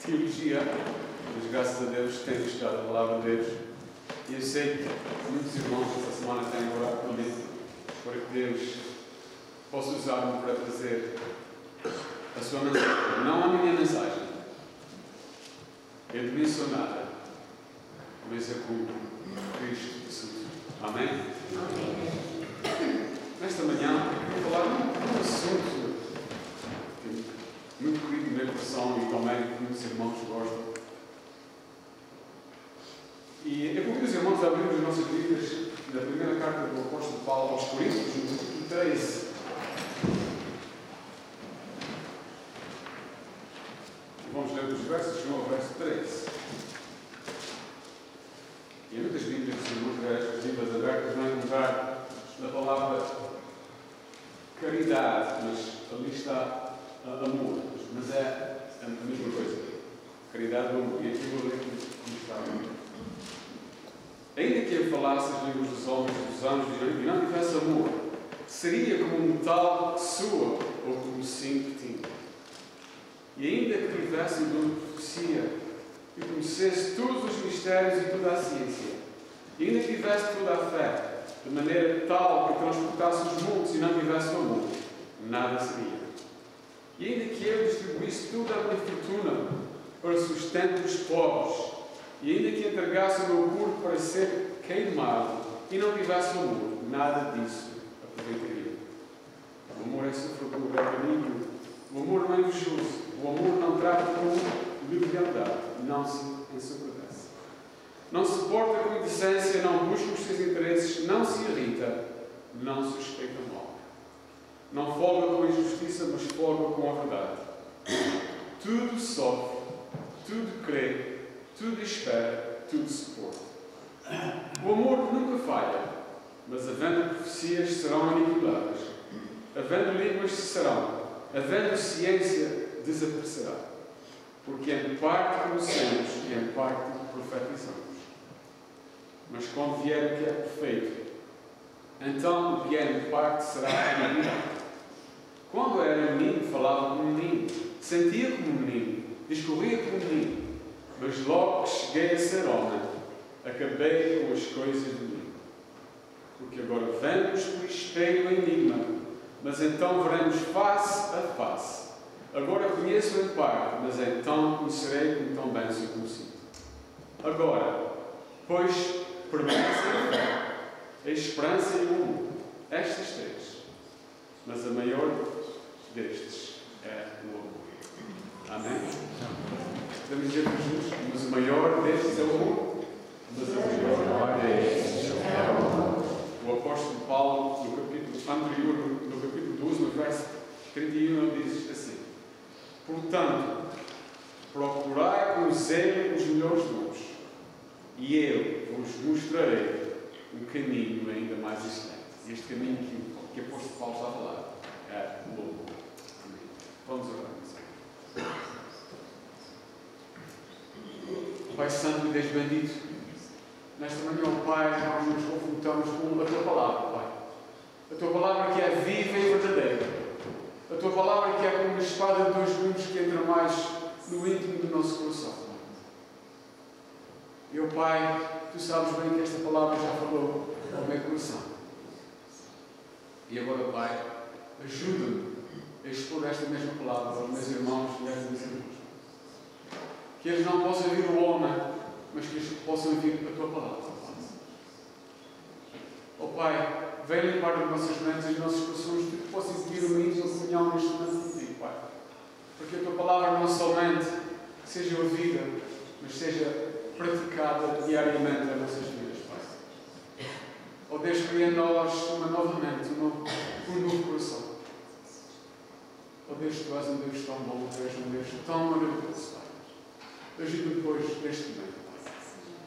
teologia, mas graças a Deus tenho estudado a palavra de Deus. E eu sei que muitos irmãos esta semana têm orado comigo para que Deus possa usar-me para trazer a sua mensagem. Não a minha mensagem. Eu de mim sou nada, mas é como Cristo Jesus. Amém? Amém. Nesta manhã, vou falar de um assunto muito querido no meu coração e também que muitos irmãos gostam. E eu convido os irmãos a abrirmos as nossas Bíblias da primeira carta do apóstolo Paulo aos Coríntios, no capítulo 13. Vamos ler os versos 1 ao verso 13. E em muitas Bíblias, se não as Bíblias abertas, vão encontrar a palavra caridade, mas ali está amor. Mas é a mesma coisa. Caridade ou amor. E aqui vou ler como está. Ainda que eu falasse as línguas dos homens, dos anjos e não tivesse amor, seria como um metal que soa ou como um cinto que tinta. E ainda que tivesse o dom de profecia e conhecesse todos os mistérios e toda a ciência, e ainda que tivesse toda a fé, de maneira tal que transportasse os montes e não tivesse amor, nada seria. E ainda que eu distribuísse toda a minha fortuna para o sustento dos pobres, e ainda que entregasse o meu corpo para ser queimado, e não tivesse amor, nada disso aproveitaria. O amor é sofredor, é benigno. O amor não é invejoso. O amor não trata com leviandade, não se ensurdece. Não se porta com indecência, não busca os seus interesses, não se irrita, não suspeita mal. Não folga com a injustiça, mas folga com a verdade. Tudo sofre, tudo crê, tudo espera, tudo suporta. O amor nunca falha, mas havendo profecias serão aniquiladas, havendo línguas cessarão, havendo ciência desaparecerá. Porque em parte conhecemos e em parte profetizamos. Mas quando vier o que é perfeito, então o que é em parte será eliminado. Quando era menino, falava como um menino, sentia como um menino, discorria como um menino. Mas logo que cheguei a ser homem, acabei com as coisas de menino. Porque agora vemos por espelho enigma, mas então veremos face a face. Agora conheço em parte, mas então conhecerei como tão bem sou conhecido. Agora, pois, permanecem a fé, a esperança e o amor. Estas três. Mas a maior destes é o amor. Amém? Podemos dizer juntos, mas o maior destes é o amor. Mas a maior destes é o amor. O apóstolo Paulo, no capítulo anterior, no capítulo 12, no verso 31, ele diz assim: portanto, procurai com zelo os melhores dons, e eu vos mostrarei um caminho ainda mais excelente. Este caminho que o apóstolo Paulo está a falar é o amor. Amém. Vamos orar. Pai Santo e Deus bendito, nesta manhã, ó Pai, nós nos confrontamos com a Tua Palavra, Pai. A Tua Palavra que é viva e verdadeira. A Tua Palavra que é como uma espada de dois gumes que entra mais no íntimo do nosso coração, Pai. E, ó Pai, Tu sabes bem que esta Palavra já falou ao meu coração. E agora, Pai, ajuda-me a expor esta mesma Palavra aos meus irmãos e às minhas irmãs. Que eles não possam ouvir o homem, mas que eles possam ouvir a Tua Palavra. Ó Pai, vem limpar as nossas mentes e os nossos corações, que possam seguir uma íntima comunhão neste momento contigo, Pai. Porque a Tua Palavra não somente seja ouvida, mas seja praticada diariamente nas nossas vidas, Pai. Ó Deus, cria em nós uma nova mente, um novo coração. Ó Deus, Tu és um Deus tão bom, Tu és um Deus tão maravilhoso, Pai. Ajuda-me depois neste momento, Pai.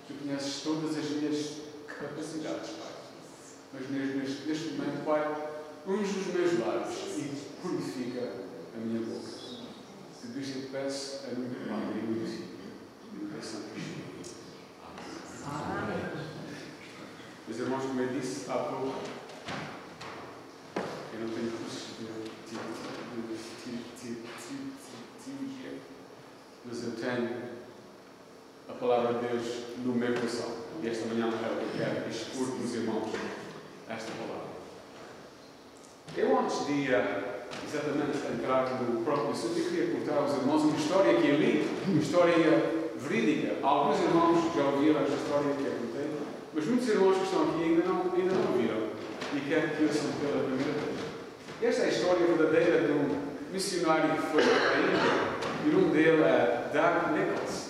Tu conheces todas as minhas capacidades, Pai. Mas neste momento, Pai, unge os meus lábios e purifica a minha boca. Tudo isto eu te peço a minha Pai e a minha Filha. E o Santo Cristo. Amém. Meus irmãos, como eu disse há pouco, eu não tenho cursos de teologia, mas eu tenho palavra de Deus no meu coração. E esta manhã eu quero expor para os irmãos esta palavra. Eu, antes de exatamente entrar no próprio assunto, eu queria contar aos irmãos uma história que eu li, uma história verídica. Alguns irmãos já ouviram esta história que eu contei, mas muitos irmãos que estão aqui ainda não ouviram e quero que ouçam pela primeira vez. Esta é a história verdadeira de um missionário que foi para a Índia, e o nome dele é Doug Nichols.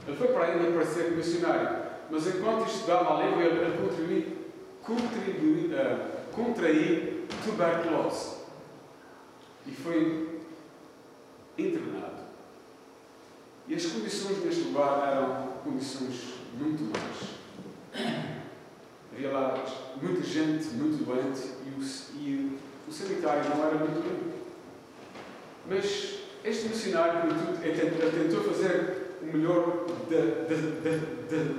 Ele foi para a Índia para ser missionário, mas enquanto estudava a língua, ele contraiu tuberculose e foi internado. E as condições neste lugar eram condições muito más. Havia lá muita gente muito doente e o sanitário não era muito limpo. Mas este missionário, contudo, ele tentou fazer o melhor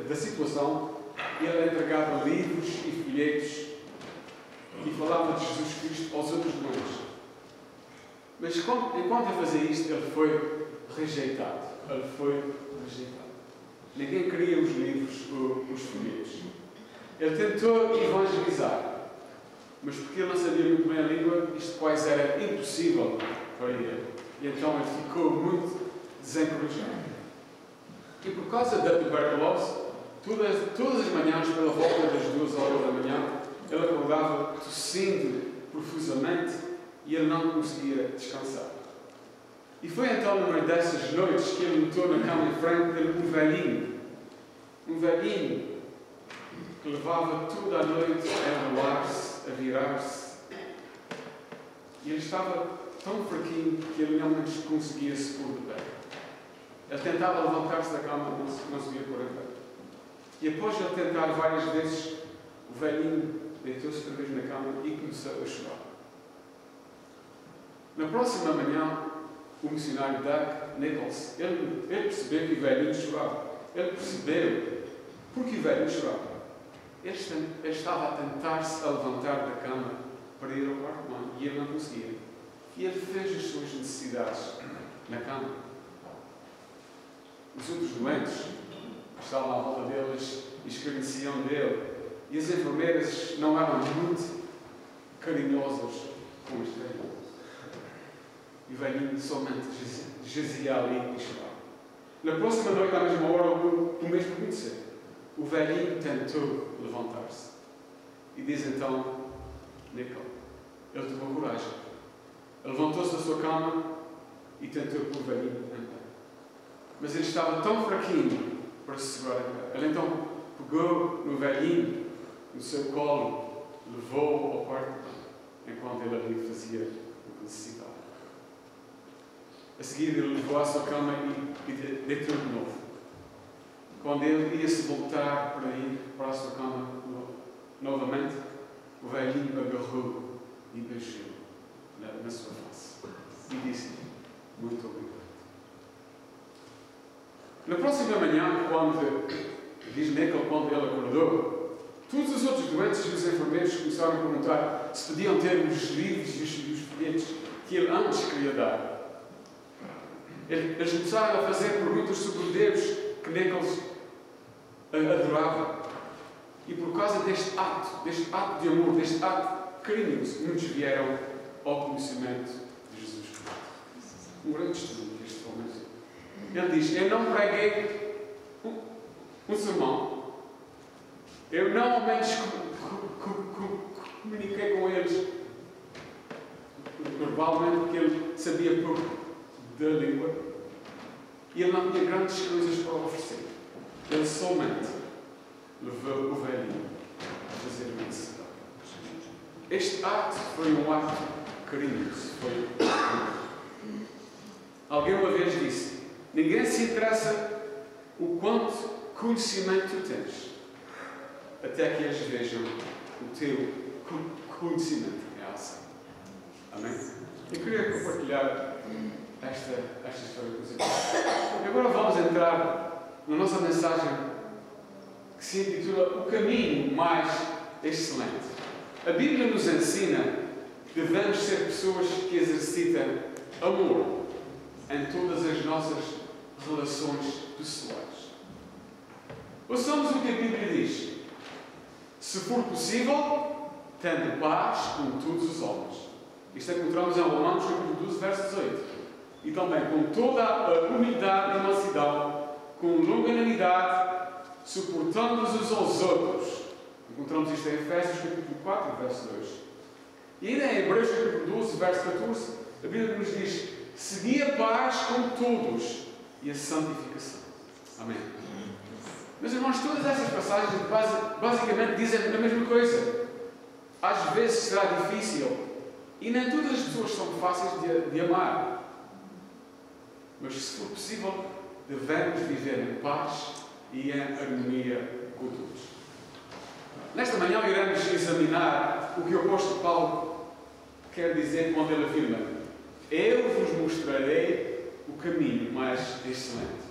da situação. Ele entregava livros e folhetos e falava de Jesus Cristo aos outros doentes. Mas enquanto ele fazia isto, ele foi rejeitado. Ninguém queria os livros ou os folhetos. Ele tentou evangelizar, mas porque ele não sabia muito bem a língua, isto quase era impossível para ele. E então ele ficou muito desencorajado. E por causa da tuberculose, todas as manhãs, pela volta das 2 horas da manhã, ele acordava tossindo profusamente e ele não conseguia descansar. E foi então numa dessas noites que ele notou na cama em frente dele um velhinho que levava toda a noite a enrolar-se, a virar-se. E ele estava tão fraquinho que ele não conseguia se pôr de pé. Ele tentava levantar-se da cama, não conseguia pôr em pé. E após ele tentar várias vezes, o velhinho deitou-se outra vez na cama e começou a chorar. Na próxima manhã, o missionário Doug Nichols, ele percebeu que o velhinho chorava. Ele percebeu porque o velhinho chorava. Ele estava a tentar-se a levantar da cama para ir ao quarto banho e ele não conseguia. E ele fez as suas necessidades na cama. Os outros doentes que estavam à volta deles escarneciam dele e as enfermeiras não eram muito carinhosas com este velho. E o velhinho somente jazia ali e chorava. Na próxima noite, à mesma hora, o mesmo aconteceu. O velhinho tentou levantar-se. E diz então Nichols, ele tomou coragem. Ele levantou-se da sua cama e tentou pôr o velhinho em pé. Mas ele estava tão fraquinho para se segurar em pé. Ele então pegou no velhinho, no seu colo, levou ao quarto, enquanto ele ali fazia o que necessitava. A seguir, ele levou à sua cama e deitou de novo. Quando ele ia se voltar para ir para a sua cama novamente, o velhinho agarrou e beijou na sua face. E disse: muito obrigado. Na próxima manhã, diz Nichols, quando ele acordou, todos os outros doentes e os enfermeiros começaram a perguntar se podiam ter os livros e os folhetos que ele antes queria dar. Eles começaram a fazer perguntas sobre o Deus que Nichols adorava. E por causa deste ato de amor, deste ato carinhoso, muitos vieram ao conhecimento de Jesus Cristo. Um grande estudo deste homem. Ele diz: eu não preguei um sermão. Eu não ao menos comuniquei com eles verbalmente, porque ele sabia pouco da língua e ele não tinha grandes coisas para oferecer. Ele somente levou o velhinho a fazer uma necessidade. Este ato foi um ato carinhoso. Alguém uma vez disse: ninguém se interessa o quanto conhecimento tu tens, até que eles vejam o teu conhecimento em ação. Amém? Eu queria compartilhar esta história com vocês. E agora vamos entrar na nossa mensagem que se intitula O Caminho Mais Excelente. A Bíblia nos ensina que devemos ser pessoas que exercitam amor em todas as nossas relações pessoais. Ouçamos o que a Bíblia diz. Se for possível, tende paz com todos os homens. Isto encontramos em Romanos, capítulo 12, verso 18. E também com toda a humildade e mansidão, com longanimidade, suportando-os uns aos outros. Encontramos isto em Efésios, capítulo 4, verso 2. E ainda em Hebreus, capítulo 12, verso 14, a Bíblia nos diz: segui a paz com todos e a santificação. Amém. Meus irmãos, todas estas passagens basicamente dizem a mesma coisa. Às vezes será difícil e nem todas as pessoas são fáceis de amar. Mas, se for possível, devemos viver em paz e em harmonia com todos. Nesta manhã iremos examinar o que o apóstolo Paulo quer dizer quando ele afirma: eu vos mostrarei o caminho mais excelente.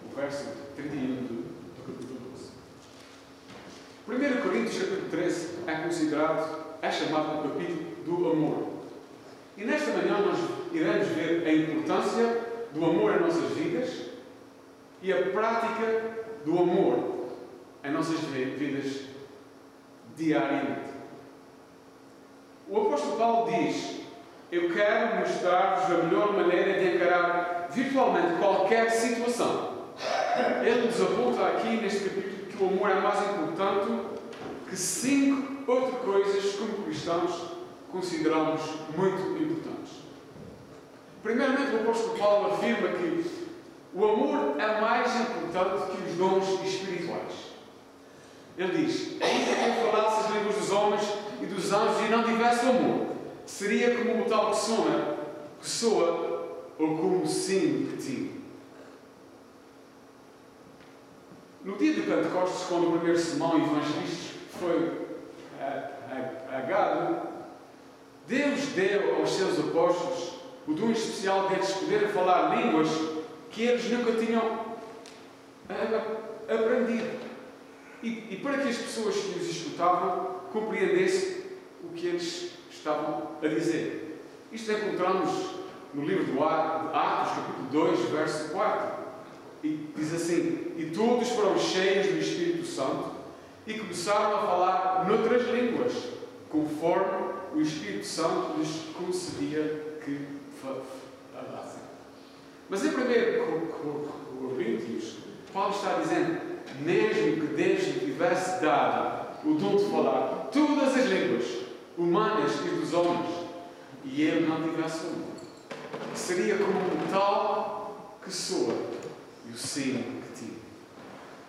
O verso 31 do capítulo 12. 1 Coríntios capítulo 13 é chamado o capítulo do amor. E nesta manhã nós iremos ver a importância do amor em nossas vidas e a prática do amor em nossas vidas diariamente. O apóstolo Paulo diz: eu quero mostrar-vos a melhor maneira de encarar virtualmente qualquer situação. Ele nos aponta aqui neste capítulo que o amor é mais importante que 5 outras coisas que como cristãos consideramos muito importantes. Primeiramente, o apóstolo Paulo afirma que o amor é mais importante que os dons espirituais. Ele diz: ainda que eu falasse as línguas dos homens e dos anjos e não tivesse amor, seria como o metal que soa ou como o sino que tine. No dia de Pentecostes, quando o primeiro sermão evangelístico foi agado, Deus deu aos seus apóstolos o dom especial de eles poderem falar línguas que eles nunca tinham aprendido. E para que as pessoas que os escutavam compreendessem o que eles estavam a dizer. Isto encontramos no livro de Atos, capítulo 2, verso 4. E diz assim: e todos foram cheios do Espírito Santo e começaram a falar noutras línguas, conforme o Espírito Santo lhes concedia que falassem. Mas em 1 Coríntios, Paulo está dizendo: mesmo que Deus lhe tivesse dado o dom de falar todas as línguas humanas e dos homens, e ele não tivesse amor, seria como um metal que soa e o sino que tira.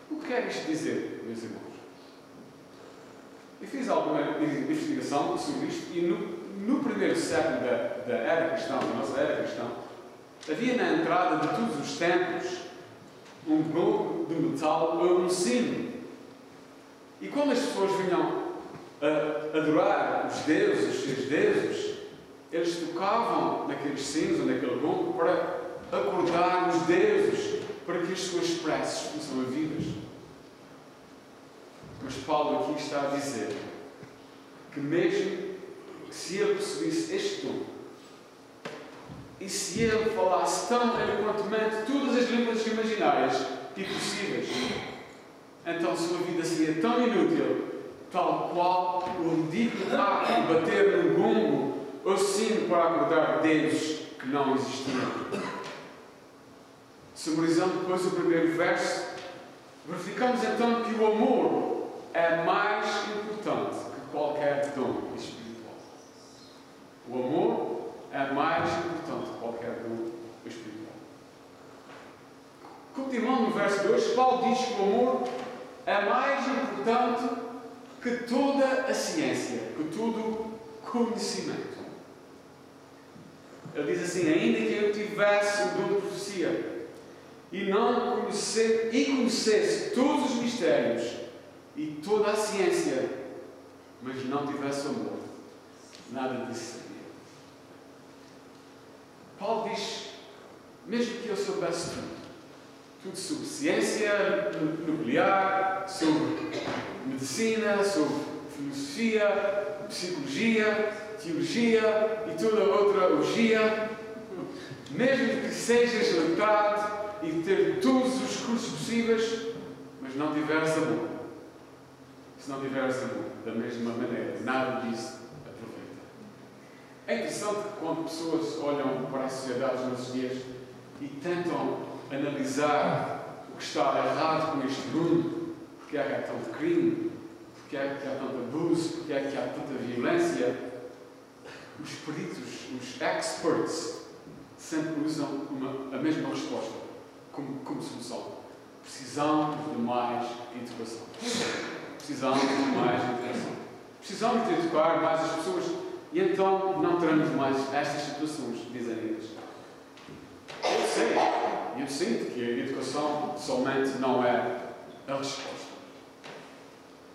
O que quer isto dizer, meus irmãos? Eu fiz alguma investigação sobre isto e no primeiro século da era cristã, da nossa era cristã, havia na entrada de todos os templos um bloco de metal ou um sino. E quando as pessoas vinham a adorar os deuses, os seus deuses, eles tocavam naqueles sinos ou naquele bloco para acordar os deuses, para que as suas preces fossem ouvidas. Mas Paulo aqui está a dizer que mesmo se ele possuísse este dom, e se ele falasse tão eloquentemente todas as línguas imaginárias e possíveis, então sua vida seria tão inútil, tal qual o ridículo ato de bater no gongo ou sino para acordar deuses que não existiam. Summarizando depois o primeiro verso, verificamos então que o amor é mais importante que qualquer dom espiritual. O amor é mais importante que qualquer dom espiritual. Continuando no verso 2, Paulo diz que o amor é mais importante que toda a ciência, que todo conhecimento. Ele diz assim: ainda que eu tivesse o dom de profecia e não conhecesse todos os mistérios e toda a ciência, mas não tivesse amor, nada disso seria. Paulo diz: mesmo que eu soubesse tudo sobre ciência nuclear, sobre medicina, sobre filosofia, psicologia, teologia e toda outra logia, mesmo que sejas letrado e ter todos os recursos possíveis, mas não tiveres amor. Se não tiveres amor, da mesma maneira, nada disso aproveita. É interessante que quando pessoas olham para a sociedade nos nossos dias e tentam analisar o que está errado com este mundo, porque é que há tanto crime, porque é que há tanto abuso, porque é que há tanta violência, os peritos, os experts, sempre usam a mesma resposta como solução. Precisamos de mais educação. Precisamos de mais educação. Precisamos de educar mais as pessoas e então não teremos mais estas situações, dizem eles. Eu sinto que a educação somente não é a resposta.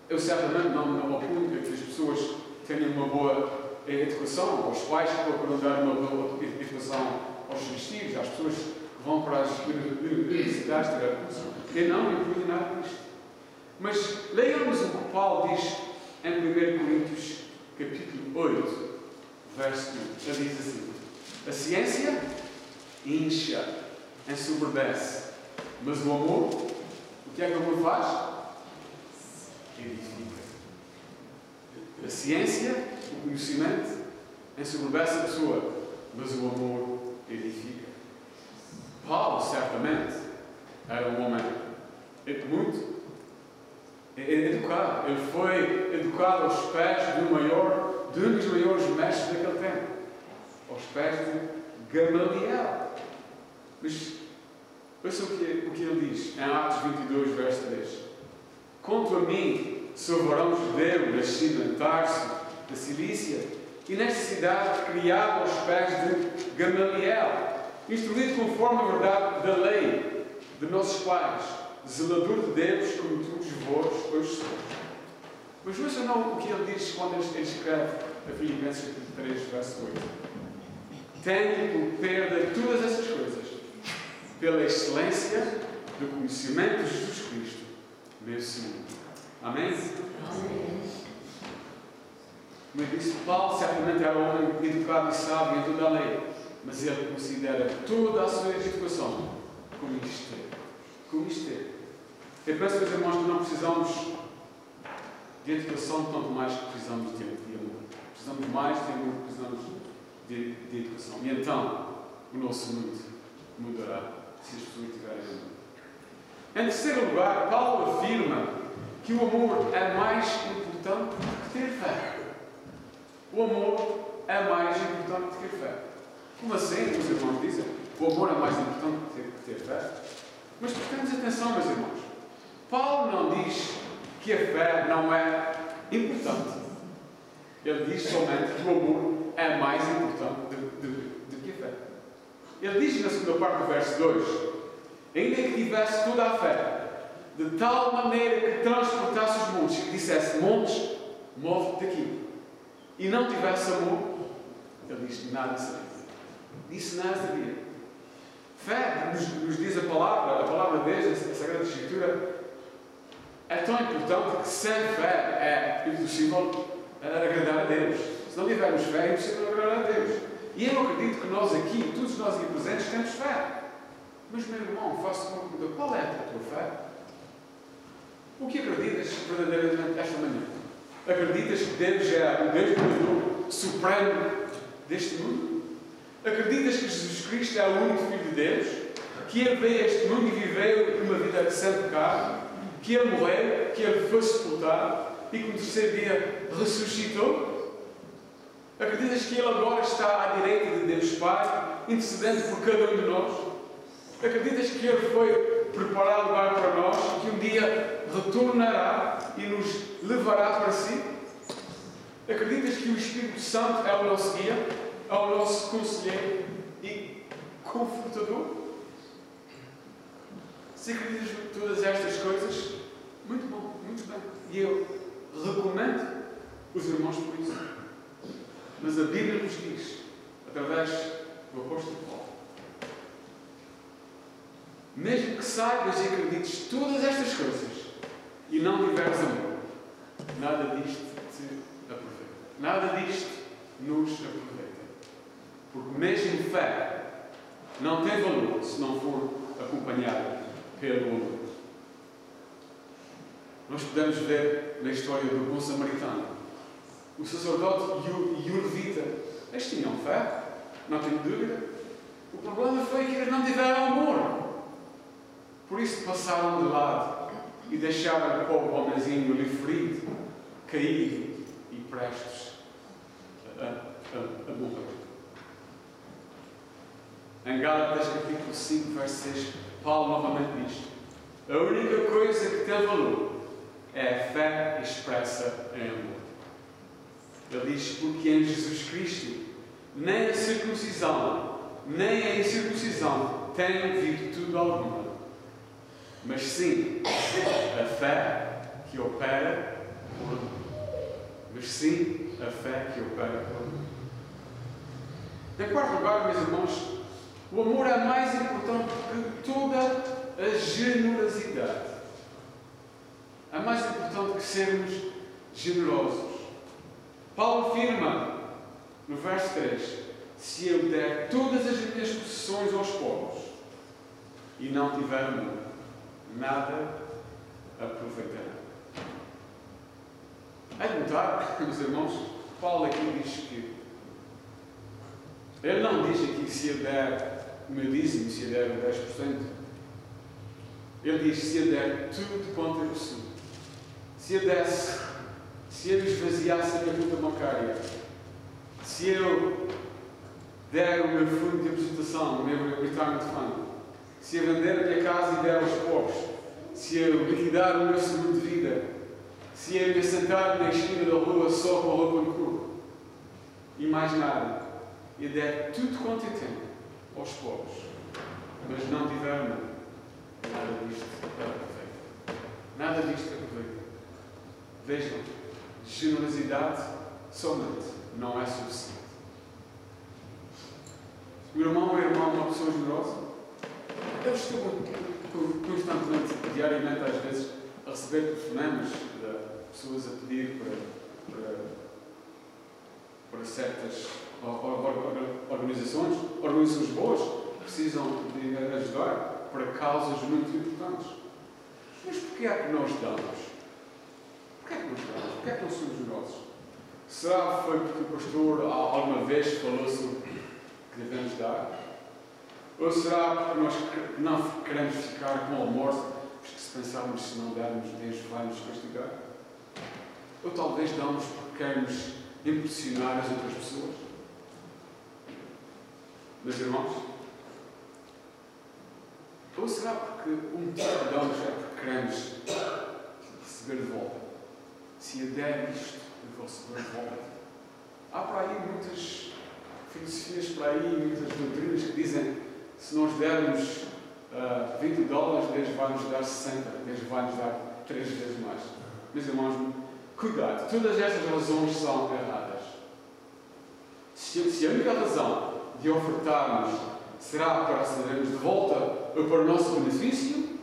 Eu certamente não apoio que as pessoas tenham uma boa educação, aos pais que procuram dar uma boa educação aos seus filhos, às pessoas que vão para as universidades ter educação. Eu não apoio nada disto. Mas leiamos o que Paulo diz em 1 Coríntios, capítulo 8, verso 1. Ele diz assim: a ciência incha, ensoberbece, mas o amor, o que é que o amor faz? Edifica. A ciência, o conhecimento, ensoberbece a pessoa, mas o amor edifica. Paulo, certamente, era um homem muito educado. Ele foi educado aos pés de um dos maiores mestres daquele tempo, aos pés de Gamaliel. Mas ouça o que ele diz em Atos 22, verso 3. Quanto a mim, sou varão judeu, nascido em Tarso, da Cilícia, e nesta cidade criado aos pés de Gamaliel, instruído conforme a verdade da lei de nossos pais, zelador de Deus, como todos vós hoje sois. Mas ouça não o que ele diz quando ele escreve a Filipenses 3, verso 8. Tenho por perda todas essas coisas, pela excelência do conhecimento de Jesus Cristo, meu Senhor. Amém? Amém. Como eu disse, Paulo certamente era um homem educado e sábio em toda a lei, mas ele considera toda a sua educação como isto. Eu penso, meus irmãos, que não precisamos de educação tanto mais que precisamos de amor. Precisamos mais de amor, precisamos de educação. E então, o nosso mundo mudará se as pessoas tiverem amor. Em terceiro lugar, Paulo afirma que o amor é mais importante do que ter fé. O amor é mais importante do que ter fé. Como assim, os irmãos dizem? O amor é mais importante do que ter fé? Mas prestemos atenção, meus irmãos. Paulo não diz que a fé não é importante. Ele diz somente que o amor é mais importante do que a fé. Ele diz na segunda parte do verso 2: ainda que tivesse toda a fé, de tal maneira que transportasse os montes, que dissesse: montes, move-te daqui, e não tivesse amor, ele diz: nada seria. Disse: nada seria. Fé, nos diz a palavra de Deus, a Sagrada Escritura, é tão importante que sem fé é impossível agradar a Deus. Se não tivermos fé, é impossível agradar a Deus. E eu acredito que nós aqui, todos nós aqui presentes, temos fé. Mas, meu irmão, faço uma pergunta: qual é a tua fé? O que acreditas verdadeiramente esta manhã? Acreditas que Deus é o Deus Criador supremo deste mundo? Acreditas que Jesus Cristo é o único Filho de Deus? Que Ele veio a este mundo e viveu uma vida sem pecado? Que Ele morreu? Que Ele foi sepultado? E que no terceiro dia ressuscitou? Acreditas que Ele agora está à direita de Deus Pai, intercedendo por cada um de nós? Acreditas que Ele foi preparar lugar para nós e que um dia retornará e nos levará para si? Acreditas que o Espírito Santo é o nosso guia, é o nosso conselheiro e confortador? Se acreditas em todas estas coisas, muito bom, muito bem. E eu recomendo os irmãos por isso. Mas a Bíblia nos diz, através do apóstolo Paulo, mesmo que saibas e acredites todas estas coisas e não tiveres amor, nada disto te aproveita. Nada disto nos aproveita. Porque mesmo fé não tem valor se não for acompanhada pelo amor. Nós podemos ver na história do bom samaritano. O sacerdote e o levita, eles tinham fé, não tenho dúvida. O problema foi que eles não tiveram amor. Por isso passaram de lado e deixaram o pobre homenzinho ali ferido, caído e prestes a morrer. Em Gálatas capítulo 5, verso 6, Paulo novamente diz: a única coisa que tem valor é a fé expressa em amor. Ele diz: porque em Jesus Cristo nem a circuncisão nem a incircuncisão têm virtude alguma, mas sim a fé que opera por amor. Mas sim a fé que opera por amor. Em quarto lugar, meus irmãos, o amor é mais importante que toda a generosidade. É mais importante que sermos generosos. Paulo afirma no verso 3: se eu der todas as minhas possessões aos pobres e não tiver amor, nada aproveitará. É de notar, meus irmãos, Paulo aqui diz que ele não diz aqui se eu der o meu dízimo, se eu der o 10%. Ele diz: se eu der tudo quanto eu possuo. Se eu desse, se eu esvaziasse a minha conta bancária, se eu der o meu fundo de apresentação, o meu retirement fund, se eu vender a minha casa e der aos pobres, se eu liquidar o meu seguro de vida, se eu me sentar na esquina da rua só com a roupa no corpo, e mais nada, e der tudo quanto eu tenho aos pobres, mas não tiver amor, nada disto aproveita. Nada disto aproveita. Vejam, generosidade somente não é suficiente. O irmão ou a irmã é uma pessoa generosa? Eu estou constantemente, diariamente, às vezes, a receber telefonemas de pessoas a pedir para certas organizações boas, que precisam de ajudar para causas muito importantes. Mas porquê é que nós damos? Porquê é que nós damos? Porquê é que nós somos generosos? Será que foi porque o pastor alguma vez falou sobre que devemos dar? Ou será porque nós não queremos ficar com o almoço, porque se pensarmos se não dermos, Deus vai nos castigar? Ou talvez damos porque queremos impressionar as outras pessoas? Meus irmãos? Ou será porque o motivo que damos é porque queremos receber de volta? Se eu der isto, eu vou receber de volta. Há para aí muitas filosofias, para aí muitas doutrinas que dizem: se nós dermos $20, Deus vai nos dar 60, Deus vai nos dar 3 vezes mais. Meus irmãos, cuidado, todas estas razões são erradas. Se a única razão de ofertarmos será para recebermos de volta ou para o nosso benefício,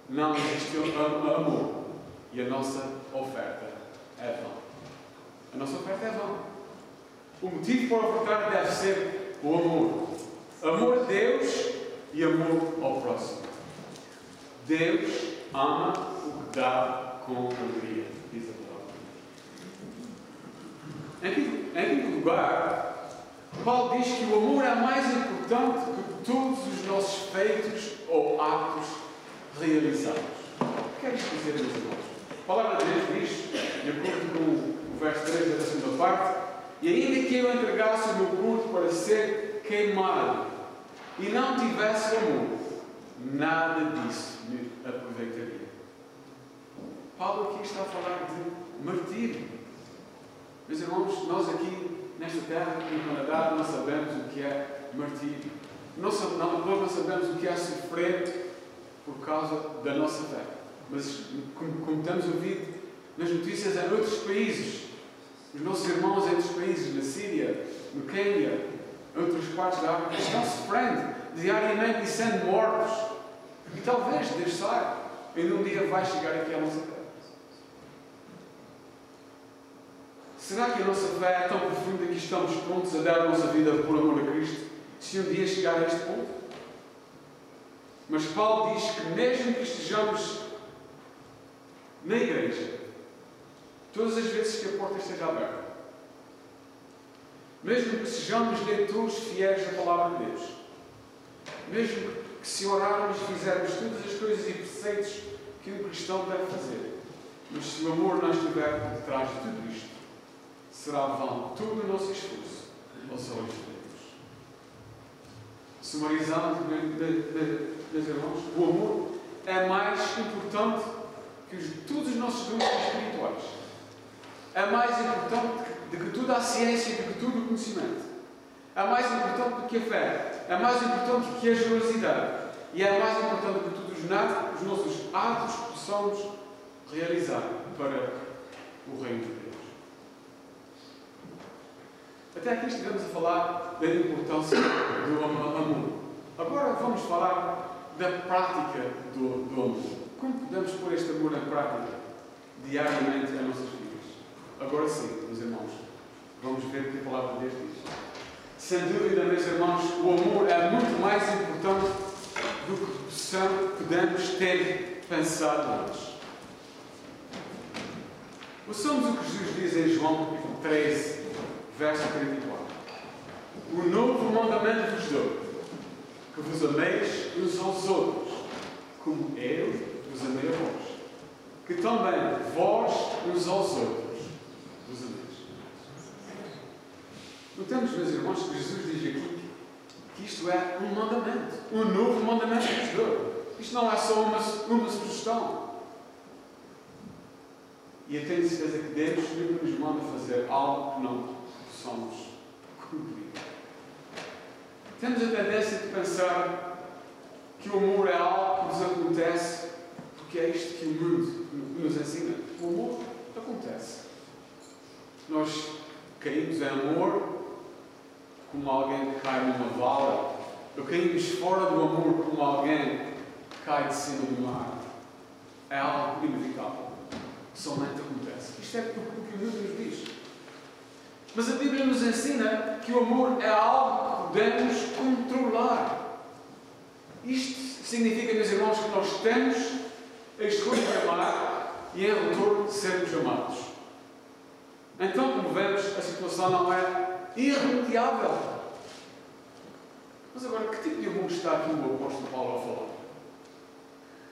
não existe amor. E a nossa oferta é vã. A nossa oferta é vã. O motivo para ofertar deve ser o amor. Amor a Deus e amor ao próximo. Deus ama o que dá com alegria, diz a palavra. Em quinto lugar, Paulo diz que o amor é mais importante que todos os nossos feitos ou atos realizados. O que quer isto dizer, meus irmãos? A palavra de Deus diz, de acordo com o verso 3 da segunda parte: e ainda que eu entregasse o meu corpo para ser queimado e não tivesse amor, nada disso me aproveitaria. Paulo aqui está a falar de martírio. Meus irmãos, nós aqui nesta terra, no Canadá, não sabemos o que é martírio. Nós não sabemos o que é sofrer por causa da nossa fé. Mas, como temos ouvido nas notícias em outros países, os nossos irmãos em outros países, na Síria, no Quênia, em outras partes da África, estão sofrendo diariamente e sendo mortos. E talvez, Deus saiba, ainda um dia vai chegar aqui à nossa terra. Será que a nossa fé é tão profunda que estamos prontos a dar a nossa vida por amor a Cristo? se um dia chegar a este ponto. Mas Paulo diz que mesmo que estejamos na igreja, todas as vezes que a porta esteja aberta, mesmo que sejamos leitores fiéis da Palavra de Deus, mesmo que se orarmos e fizermos todas as coisas e preceitos que um cristão deve fazer, mas se o amor não estiver por detrás de tudo isto, será vão todo o nosso esforço aos olhos de Deus. Sumarizando, meus irmãos, o amor é mais importante que todos os nossos dons espirituais. É mais importante do que toda a ciência, do que todo o conhecimento. É mais importante do que a fé. É mais importante do que a generosidade. E é mais importante do que todos os nossos atos que possamos realizar para o reino de Deus. Até aqui estivemos a falar da importância do amor. Agora vamos falar da prática do amor. Como podemos pôr este amor em prática diariamente nas nossas vidas? Agora sim, meus irmãos, vamos ver o que a palavra de Deus diz. Sem dúvida, meus irmãos, o amor é muito mais importante do que podemos ter pensado antes. Ouçamos o que Jesus diz em João capítulo 13, verso 34. O novo mandamento vos dou, que vos ameis uns aos outros, como eu vos amei a vós. Que também vós uns aos outros vos ameis. Notamos, meus irmãos, que Jesus diz aqui que isto é um mandamento. Um novo mandamento vos dou. Isto não é só uma sugestão. E eu tenho certeza que Deus nunca nos manda fazer algo que não possamos cumprir. Temos a tendência de pensar que o amor é algo que nos acontece porque é isto que o mundo nos ensina. O amor acontece. Nós caímos em amor como alguém que cai numa vala, ou caímos fora do amor como alguém que cai de cima do mar. É algo inevitável. Somente acontece. Isto é o que o mundo nos diz. Mas a Bíblia nos ensina que o amor é algo que podemos controlar. Isto significa, meus irmãos, que nós temos a escolha de amar e, em retorno, sermos amados. Então, como vemos, a situação não é irremediável. Mas agora, que tipo de amor está aqui o apóstolo Paulo a falar?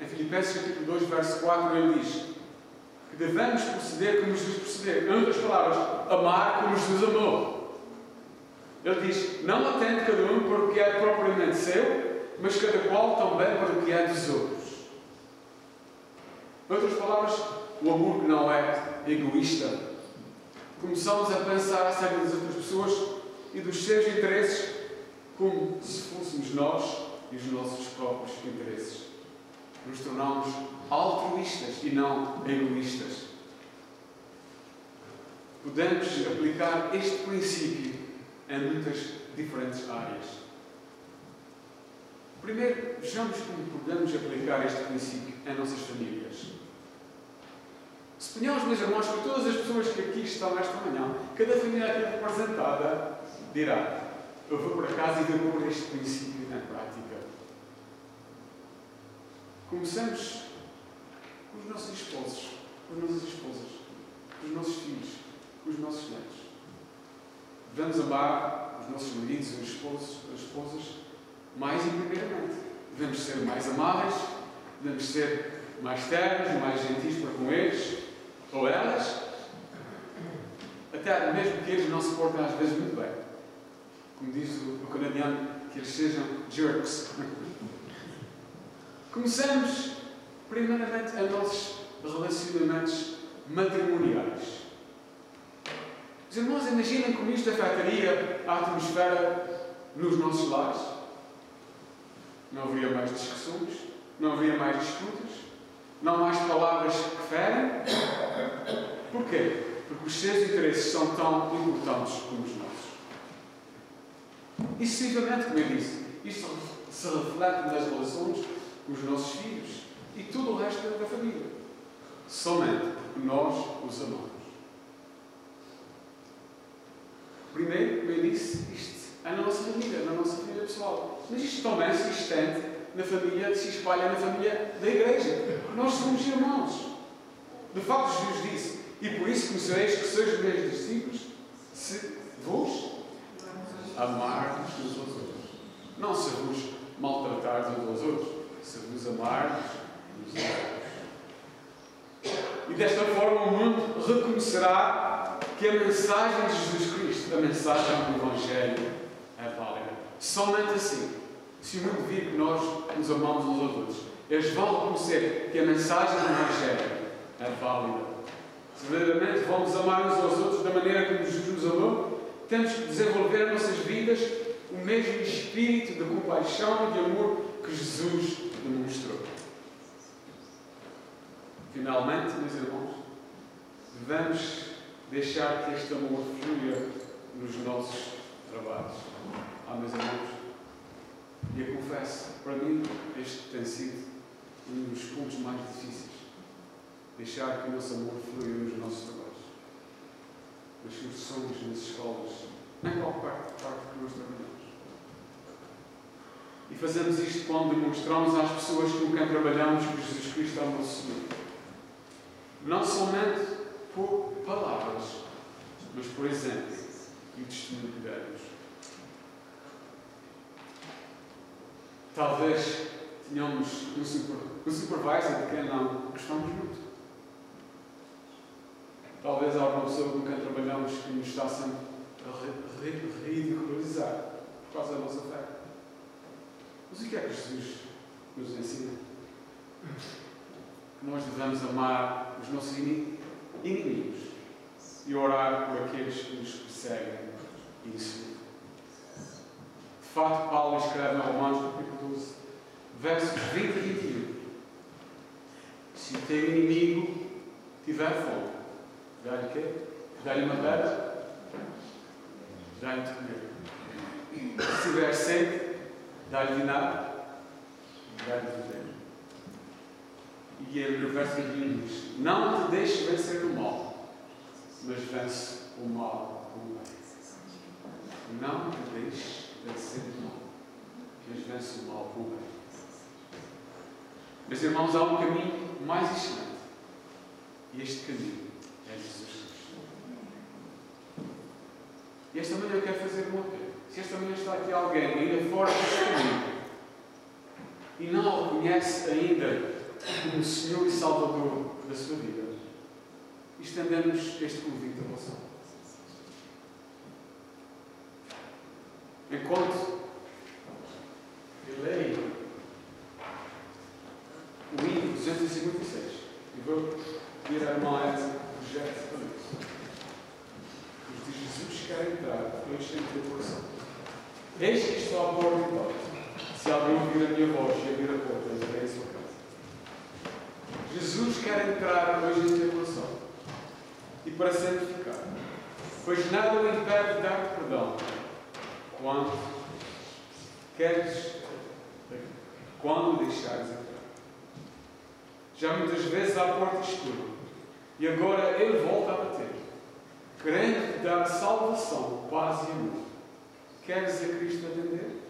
Em Filipenses capítulo 2, verso 4, ele diz que devemos proceder como Jesus procedeu. Em outras palavras, amar como Jesus amou. Ele diz, não atende cada um para o que é propriamente seu, mas cada qual também para o que é dos outros. Em outras palavras, o amor que não é egoísta. Começamos a pensar acerca das outras pessoas e dos seus interesses como se fôssemos nós e os nossos próprios interesses. Nos tornamos altruístas e não egoístas. Podemos aplicar este princípio em muitas diferentes áreas. Primeiro, vejamos como podemos aplicar este princípio em nossas famílias. Suponhamos, meus irmãos, que todas as pessoas que aqui estão esta manhã, cada família aqui representada, dirá: eu vou para casa e vou pôr este princípio em prática. Começamos com os nossos esposos, com as nossas esposas, com os nossos filhos, com os nossos netos. Devemos amar os nossos maridos, os esposos, as esposas, mais e primeiramente. Devemos ser mais amáveis, devemos ser mais ternos, mais gentis para com eles, ou elas, até mesmo que eles não se portem às vezes muito bem. Como diz o canadiano, que eles sejam jerks. Começamos, primeiramente, em nossos relacionamentos matrimoniais. Os irmãos, imaginem como isto afetaria a atmosfera nos nossos lares. Não haveria mais discussões, não haveria mais disputas, não há mais palavras que ferem. Porquê? Porque os seus interesses são tão importantes como os nossos. E, sucessivamente, como eu disse, isto se reflete nas relações com os nossos filhos e todo o resto da família. Somente porque nós os amamos. Primeiro, como eu disse, isto é na nossa família pessoal. Mas isto também se estende na família, se espalha na família da igreja. Nós somos irmãos. De facto, Jesus disse: e por isso conhecereis que sois meus discípulos, se vos amardes uns aos outros. Não se vos maltratardes uns aos outros, se vos amardes uns aos outros. E desta forma o mundo reconhecerá que a mensagem de Jesus Cristo, a mensagem do Evangelho, é válida. Somente assim, se o mundo vir que nós nos amamos uns aos outros, eles vão reconhecer que a mensagem do Evangelho é válida. Se verdadeiramente vamos amar uns aos outros da maneira como Jesus nos amou, temos que desenvolver em nossas vidas o mesmo espírito de compaixão e de amor que Jesus demonstrou. Finalmente, meus irmãos, devemos deixar que este amor flua nos nossos trabalhos. Meus irmãos, e eu confesso, para mim, este tem sido um dos pontos mais difíceis. Deixar que o nosso amor flua nos nossos trabalhos, nas instituições, nas escolas, em qualquer parte que nós trabalhamos. E fazemos isto quando demonstramos às pessoas com quem trabalhamos que Jesus Cristo é o nosso Senhor. Não somente por palavras, mas por exemplo e o testemunho que demos. Talvez tenhamos um supervisor de quem não gostamos muito. Talvez alguma pessoa com quem trabalhamos que nos está sempre a ridicularizar por causa da nossa fé. Mas o que é que Jesus nos ensina? Que nós devemos amar os nossos inimigos e orar por aqueles que nos perseguem e insultam. De facto, Paulo escreve em Romanos, capítulo 12, versos 20 e 21. Se o teu inimigo tiver fome, dá-lhe o quê? Dá-lhe madeira? Dá-lhe de comer. Se tiver sede, dá-lhe vinagre? Dá-lhe de beber. E ele, no verso 21, diz: não te deixes vencer do mal, mas vence o mal com o bem. Não te deixes vencer do mal, mas vence o mal com o bem. Meus irmãos, há um caminho mais excelente. E este caminho é Jesus Cristo. E esta manhã eu quero fazer um apelo. Se esta manhã está aqui alguém ainda fora deste caminho e não o reconhece ainda como Senhor e Salvador da sua vida, estendemos este convite a você. Enquanto eu leio o hino 256, e vou pedir à irmã Elsa o projeto para isso. Os de Jesus quer entrar, eu tenho que ter coração. Eis que estou à porta e bato. Se alguém ouvir a minha voz e abrir a porta, eu entrarei em sua casa. Jesus quer entrar hoje em teu coração e para sempre ficar, pois nada o impede de dar perdão quando deixares entrar. Já muitas vezes a porta escura e agora ele volta a bater, querendo te dar salvação, paz e amor. Queres a Cristo atender?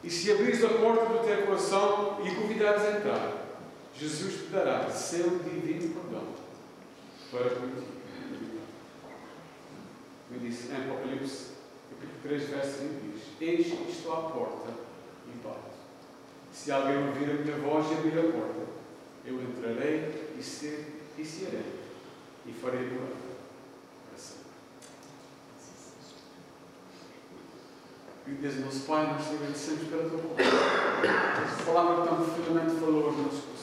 E se abrires a porta do teu coração e o convidares a entrar, Jesus te dará seu divino perdão para contigo. Me disse em Apocalipse, capítulo 3, verso 20, diz: eis que estou à porta e bato. Se alguém ouvir a minha voz e abrir a porta, eu entrarei e cearei e farei morada para sempre. E Deus, nosso Pai, nós te agradecemos pela tua palavra. Esta palavra tão profundamente falou aos nossos corações.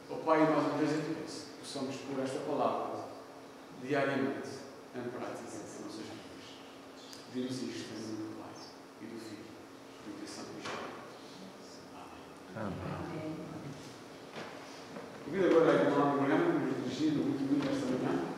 Ó Pai, nós uma vez em Deus possamos pôr esta palavra diariamente em prática nas nossas vidas. Pedimos isto em nome do Pai e do Filho e do Santo Espírito. Amém. Convido agora a irmã Mariana, que nos dirigiu no último dia desta manhã.